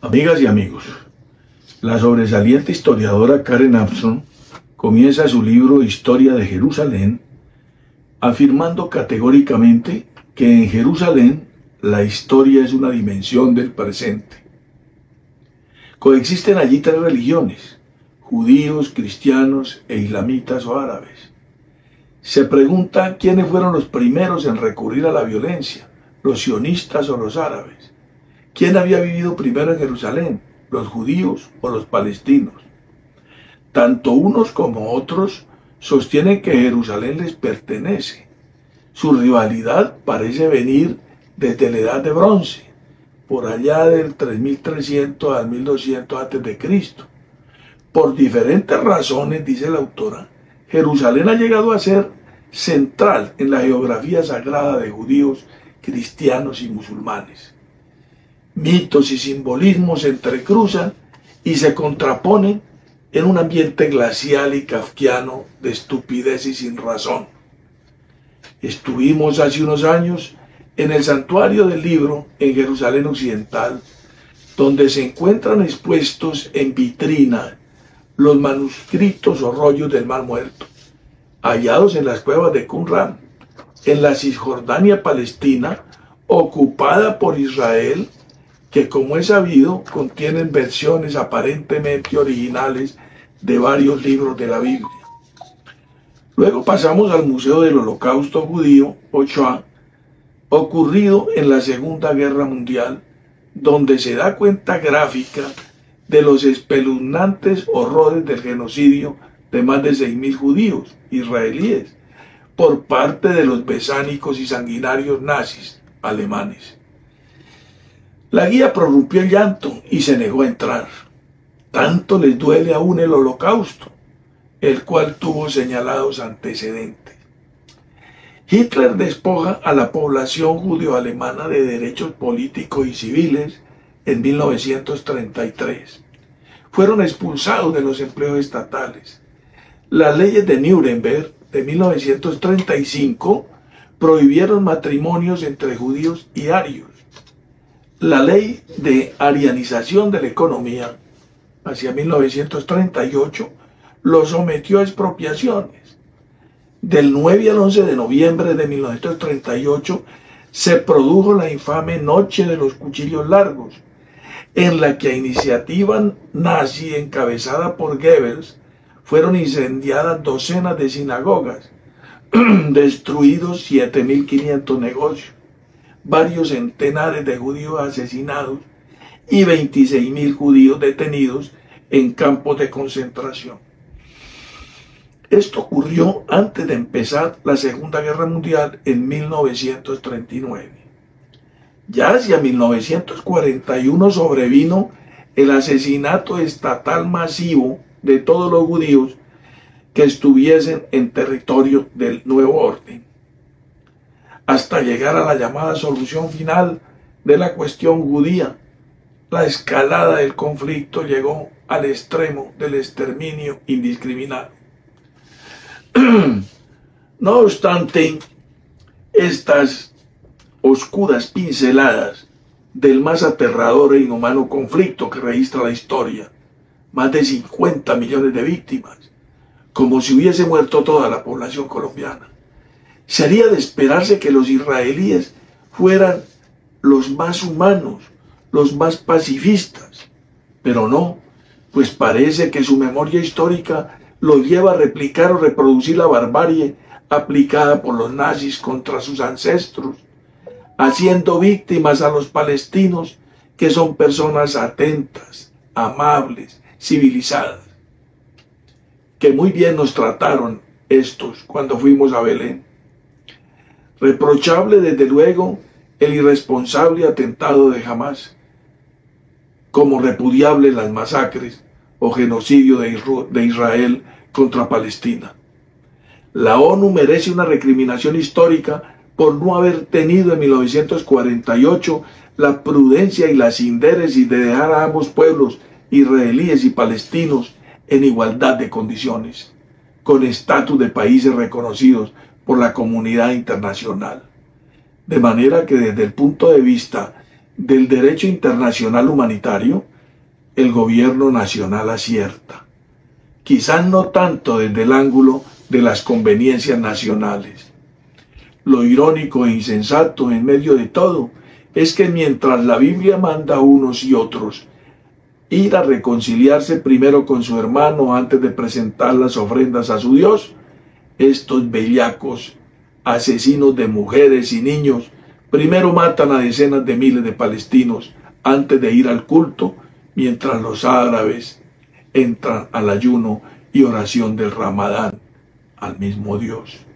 Amigas y amigos, la sobresaliente historiadora Karen Armstrong comienza su libro Historia de Jerusalén afirmando categóricamente que en Jerusalén la historia es una dimensión del presente. Coexisten allí tres religiones: judíos, cristianos e islamitas o árabes. Se pregunta quiénes fueron los primeros en recurrir a la violencia, los sionistas o los árabes. ¿Quién había vivido primero en Jerusalén, los judíos o los palestinos? Tanto unos como otros sostienen que Jerusalén les pertenece. Su rivalidad parece venir desde la Edad de Bronce, por allá del 3300 al 1200 a.C. Por diferentes razones, dice la autora, Jerusalén ha llegado a ser central en la geografía sagrada de judíos, cristianos y musulmanes. Mitos y simbolismos se entrecruzan y se contraponen en un ambiente glacial y kafkiano de estupidez y sin razón. Estuvimos hace unos años en el Santuario del Libro en Jerusalén Occidental, donde se encuentran expuestos en vitrina los manuscritos o rollos del Mar Muerto, hallados en las cuevas de Qumran, en la Cisjordania palestina, ocupada por Israel, que, como es sabido, contienen versiones aparentemente originales de varios libros de la Biblia. Luego pasamos al Museo del Holocausto Judío, o Shoah, ocurrido en la Segunda Guerra Mundial, donde se da cuenta gráfica de los espeluznantes horrores del genocidio de más de 6.000 judíos israelíes por parte de los besánicos y sanguinarios nazis alemanes. La guía prorrumpió en llanto y se negó a entrar. Tanto les duele aún el Holocausto, el cual tuvo señalados antecedentes. Hitler despoja a la población judío-alemana de derechos políticos y civiles en 1933. Fueron expulsados de los empleos estatales. Las leyes de Nuremberg de 1935 prohibieron matrimonios entre judíos y arios. La ley de arianización de la economía, hacia 1938, lo sometió a expropiaciones. Del 9 al 11 de noviembre de 1938 se produjo la infame Noche de los Cuchillos Largos, en la que a iniciativa nazi encabezada por Goebbels fueron incendiadas docenas de sinagogas, destruidos 7.500 negocios, varios centenares de judíos asesinados y 26.000 judíos detenidos en campos de concentración. Esto ocurrió antes de empezar la Segunda Guerra Mundial en 1939. Ya hacia 1941 sobrevino el asesinato estatal masivo de todos los judíos que estuviesen en territorio del nuevo orden, hasta llegar a la llamada solución final de la cuestión judía. La escalada del conflicto llegó al extremo del exterminio indiscriminado. No obstante, estas oscuras pinceladas del más aterrador e inhumano conflicto que registra la historia, más de 50 millones de víctimas, como si hubiese muerto toda la población colombiana. Sería de esperarse que los israelíes fueran los más humanos, los más pacifistas, pero no, pues parece que su memoria histórica los lleva a replicar o reproducir la barbarie aplicada por los nazis contra sus ancestros, haciendo víctimas a los palestinos, que son personas atentas, amables, civilizadas. Que muy bien nos trataron estos cuando fuimos a Belén. Reprochable desde luego el irresponsable atentado de Hamás, como repudiable las masacres o genocidio de Israel contra Palestina. La ONU merece una recriminación histórica por no haber tenido en 1948 la prudencia y la sindéresis de dejar a ambos pueblos, israelíes y palestinos, en igualdad de condiciones, con estatus de países reconocidos por la comunidad internacional. De manera que desde el punto de vista del derecho internacional humanitario, el gobierno nacional acierta. Quizás no tanto desde el ángulo de las conveniencias nacionales. Lo irónico e insensato en medio de todo es que mientras la Biblia manda a unos y otros ir a reconciliarse primero con su hermano antes de presentar las ofrendas a su Dios, estos bellacos, asesinos de mujeres y niños, primero matan a decenas de miles de palestinos antes de ir al culto, mientras los árabes entran al ayuno y oración del Ramadán al mismo Dios.